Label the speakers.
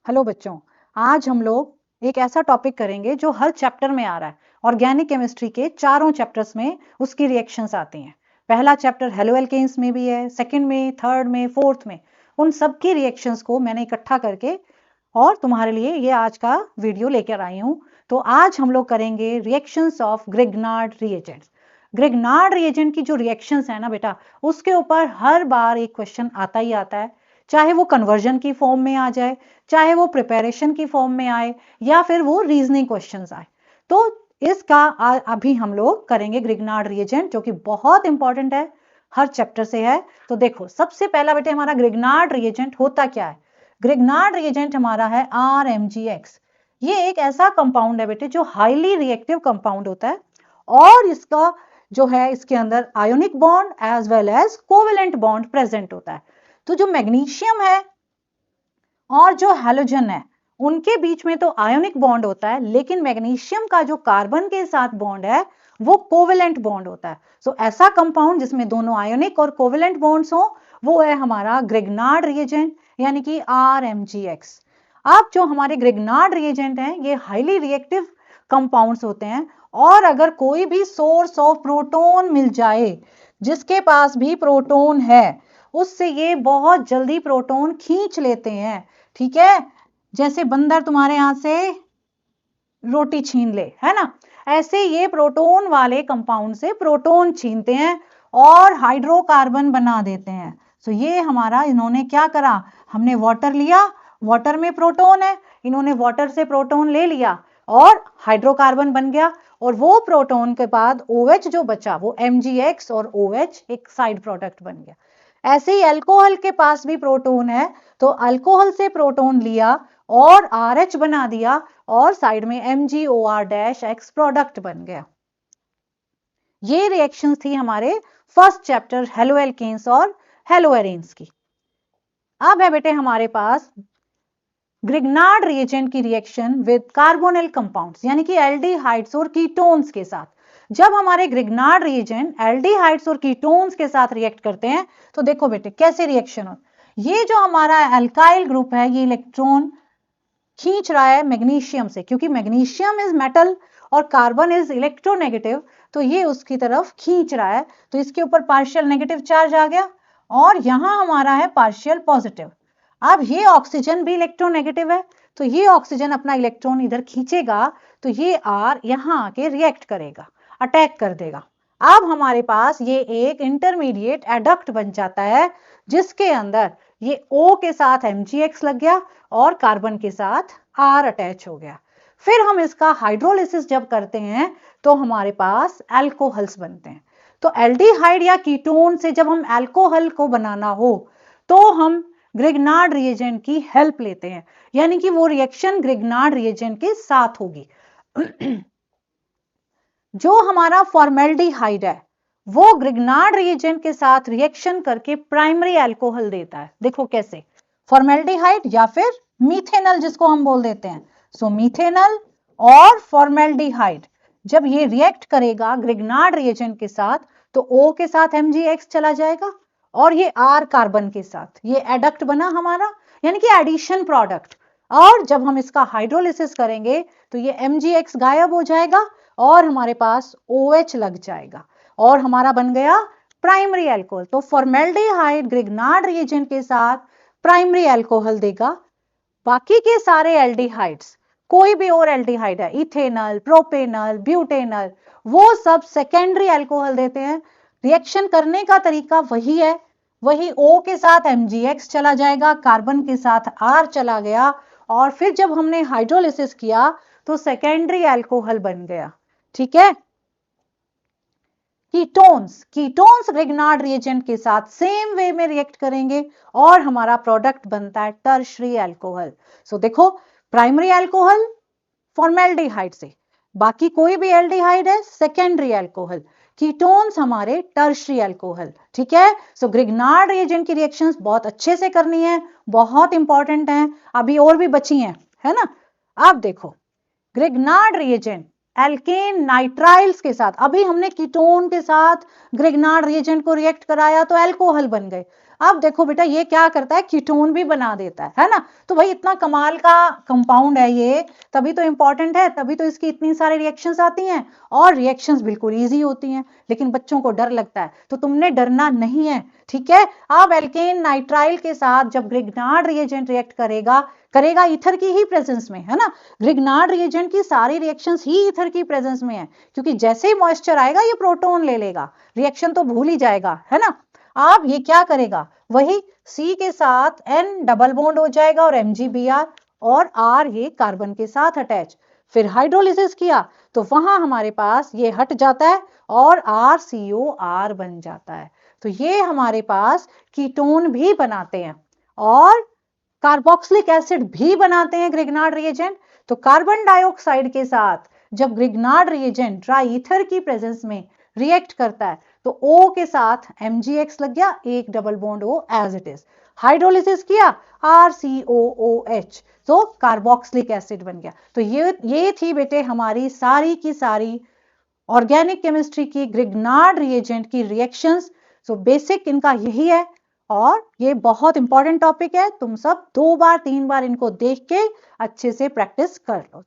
Speaker 1: Hello बच्चों, आज हम लोग एक ऐसा टॉपिक करेंगे जो हर चैप्टर में आ रहा है। ऑर्गेनिक केमिस्ट्री के चारों चैप्टर्स में उसकी रिएक्शंस आती हैं। पहला चैप्टर हेलो एल्केन्स में भी है, सेकंड में, थर्ड में, फोर्थ में, उन सब की रिएक्शंस को मैंने इकट्ठा करके और तुम्हारे लिए ये आज का वीडियो लेकर आई हूँ। तो आज हम लोग करेंगे reactions of Grignard reagents. Grignard reagent की जो रिएक्शंस है ना बेटा, उसके ऊपर हर बार एक क्वेश्चन आता ही आता है, चाहे वो कन्वर्जन की फॉर्म में आ जाए, चाहे वो प्रिपरेशन की फॉर्म में आए, या फिर वो रीजनिंग क्वेश्चंस आए। तो इसका अभी हम लोग करेंगे ग्रिग्नार्ड रिएजेंट, जो कि बहुत इंपॉर्टेंट है, हर चैप्टर से है। तो देखो, सबसे पहला बेटे हमारा ग्रिग्नार्ड रिएजेंट होता क्या है। ग्रिग्नार्ड रिएजेंट हमारा है RMgX। ये एक ऐसा कंपाउंड है बेटे जो हाईली रिएक्टिव कंपाउंड होता है, और इसका जो है इसके अंदर ionic bond as well as covalent bond present होता है। तो जो मैग्नीशियम है और जो हैलोजन है, उनके बीच में तो आयोनिक बॉन्ड होता है, लेकिन मैग्नीशियम का जो कार्बन के साथ बॉन्ड है वो कोवेलेंट बॉन्ड होता है। सो ऐसा कंपाउंड जिसमें दोनों आयोनिक और कोवेलेंट बॉन्ड्स हो, वो है हमारा ग्रिग्नार्ड रिएजेंट, यानी कि RMgX। अब जो हमारे ग्रिग्नार्ड रिएजेंट हैं, ये हाईली रिएक्टिव कंपाउंड्स होते हैं, और अगर कोई भी सोर्स ऑफ प्रोटॉन मिल जाए, जिसके पास भी प्रोटॉन है, उससे ये बहुत जल्दी प्रोटॉन खींच लेते हैं। ठीक है, जैसे बंदर तुम्हारे यहां से रोटी छीन ले, है ना, ऐसे ये प्रोटॉन वाले कंपाउंड से प्रोटॉन छीनते हैं और हाइड्रोकार्बन बना देते हैं। तो ये हमारा, इन्होंने क्या करा, हमने वाटर लिया, वाटर में प्रोटॉन है, इन्होंने वाटर से प्रोटॉन ले लिया और हाइड्रोकार्बन बन गया, और वो प्रोटॉन के बाद OH जो बचा वो MgX और OH एक साइड प्रोडक्ट बन गया। ऐसे ही अल्कोहल के पास भी प्रोटॉन है, तो अल्कोहल से प्रोटॉन लिया और RH बना दिया, और साइड में MgOR-X प्रोडक्ट बन गया। ये रिएक्शन थी हमारे फर्स्ट चैप्टर हेलो एल्केन्स और हेलो एरेन्स की। अब है बेटे हमारे पास ग्रिग्नार्ड रिएजेंट की रिएक्शन विद कार्बोनिल कंपाउंड्स, यानी कि एल्डिहाइड्स और कीटोन्स के साथ। जब हमारे ग्रिग्नार्ड रिएजेंट एल्डिहाइड्स और कीटोन्स के साथ रिएक्ट करते हैं, तो देखो बेटे कैसे रिएक्शन हो। ये जो हमारा अल्काइल ग्रुप है, ये इलेक्ट्रॉन खींच रहा है मैग्नीशियम से, क्योंकि मैग्नीशियम इज मेटल और कार्बन इज इलेक्ट्रोनेगेटिव, तो ये उसकी तरफ खींच रहा है। तो इसके ऊपर पार्शियल नेगेटिव चार्ज आ गया, और यहां हमारा है पार्शियल पॉजिटिव। अब ये ऑक्सीजन भी इलेक्ट्रोनेगेटिव है, तो ये ऑक्सीजन अपना इलेक्ट्रॉन इधर खींचेगा, तो ये R यहां आके रिएक्ट करेगा, अटैक कर देगा। अब हमारे पास ये एक इंटरमीडिएट एडक्ट बन जाता है, जिसके अंदर ये O के साथ MgX लग गया और कार्बन के साथ R अटैच हो गया। फिर हम इसका हाइड्रोलिसिस जब करते हैं, तो हमारे पास अल्कोहल्स बनते हैं। तो एल्डिहाइड या कीटोन से जब हम अल्कोहल को बनाना हो, तो हम ग्रिग्नार्ड रिएजेंट की हेल्प लेते हैं, यानी कि वो रिएक्शन ग्रिग्नार्ड रिएजेंट के साथ होगी। जो हमारा फॉर्मेल्डिहाइड है, वो ग्रिग्नार्ड रिएजेंट के साथ रिएक्शन करके प्राइमरी अल्कोहल देता है। देखो कैसे, फॉर्मेल्डिहाइड या फिर मीथेनल जिसको हम बोल देते हैं। सो मीथेनल और फॉर्मेल्डिहाइड जब ये रिएक्ट करेगा ग्रिग्नार्ड रिएजेंट के साथ, तो O के साथ MgX चला जाएगा, और ये R कार्बन के साथ, ये एडक्ट बना हमारा, यानी कि एडिशन प्रोडक्ट। और जब हम इसका हाइड्रोलिसिस करेंगे, तो ये MgX गायब हो जाएगा और हमारे पास OH लग जाएगा, और हमारा बन गया प्राइमरी अल्कोहल। तो फॉर्मेल्डिहाइड ग्रिग्नार्ड रिएजेंट के साथ प्राइमरी अल्कोहल देगा। बाकी के सारे एल्डिहाइड्स, कोई भी और एल्डिहाइड है, इथेनल, प्रोपेनल, ब्यूटेनल, वो सब सेकेंडरी अल्कोहल देते हैं। रिएक्शन करने का तरीका वही है, वही O के साथ MgX चला जाएगा, कार्बन के साथ R चला गया, और फिर जब हमने हाइड्रोलिसिस किया तो सेकेंडरी अल्कोहल बन गया। ठीक है, कीटोन्स ग्रिग्नार्ड रिएजेंट के साथ सेम वे में रिएक्ट करेंगे, और हमारा प्रोडक्ट बनता है टर्शरी अल्कोहल। सो देखो, प्राइमरी अल्कोहल फॉर्मेल्डिहाइड से, बाकी कोई भी एल्डिहाइड है सेकेंडरी अल्कोहल, कीटोन्स हमारे टर्शरी अल्कोहल। ठीक है, सो ग्रिग्नार्ड रिएजेंट की रिएक्शंस बहुत अच्छे से करनी है, बहुत इंपॉर्टेंट है, अभी और भी बची हैं, है ना। अब देखो, ग्रिग्नार्ड रिएजेंट एल्केन नाइट्राइल्स के साथ, अभी हमने कीटोन के साथ ग्रिग्नार्ड रिएजेंट को रिएक्ट कराया तो अल्कोहल बन गए। अब देखो बेटा ये क्या करता है, कीटोन भी बना देता है ना। तो भाई इतना कमाल का कंपाउंड है ये, तभी तो इंपॉर्टेंट है, तभी तो इसकी इतनी सारी रिएक्शंस आती हैं, और रिएक्शंस बिल्कुल इजी होती हैं, लेकिन बच्चों को डर लगता है, तो तुमने डरना नहीं है, ठीक है। अब एल्केन नाइट्राइल के साथ जब ग्रिग्नार्ड रिएजेंट रिएक्ट करेगा, करेगा ईथर की ही प्रेजेंस में, है ना। ग्रिग्नार्ड रिएजेंट की सारी रिएक्शंस ही ईथर की प्रेजेंस में है, क्योंकि जैसे ही मॉइस्चर आएगा ये प्रोटॉन ले लेगा, रिएक्शन तो भूल ही जाएगा, है ना। अब ये क्या करेगा, वही C के साथ N डबल बॉन्ड हो जाएगा और MgBr, और R ये कार्बन के साथ अटैच, फिर हाइड्रोलिसिस किया तो वहां हमारे पास ये हट जाता है और RCOR बन जाता है। तो ये हमारे पास कीटोन भी बनाते हैं और कार्बोक्सिलिक एसिड भी बनाते हैं ग्रिग्नार्ड रिएजेंट। तो कार्बन डाइऑक्साइड के साथ जब ग्रिग्नार्ड रिएजेंट ड्राई ईथर की प्रेजेंस में रिएक्ट करता है तो O के साथ MgX लग गया, एक double bond O as it is, hydrolysis किया RCOOH, तो कार्बोक्सिलिक एसिड बन गया। तो ये थी बेटे हमारी सारी की सारी ऑर्गेनिक केमिस्ट्री की ग्रिग्नार्ड रिएजेंट की रिएक्शंस। सो बेसिक इनका यही है, और ये बहुत इंपॉर्टेंट टॉपिक है, तुम सब 2 बार 3 बार इनको देख के अच्छे से प्रैक्टिस कर लो।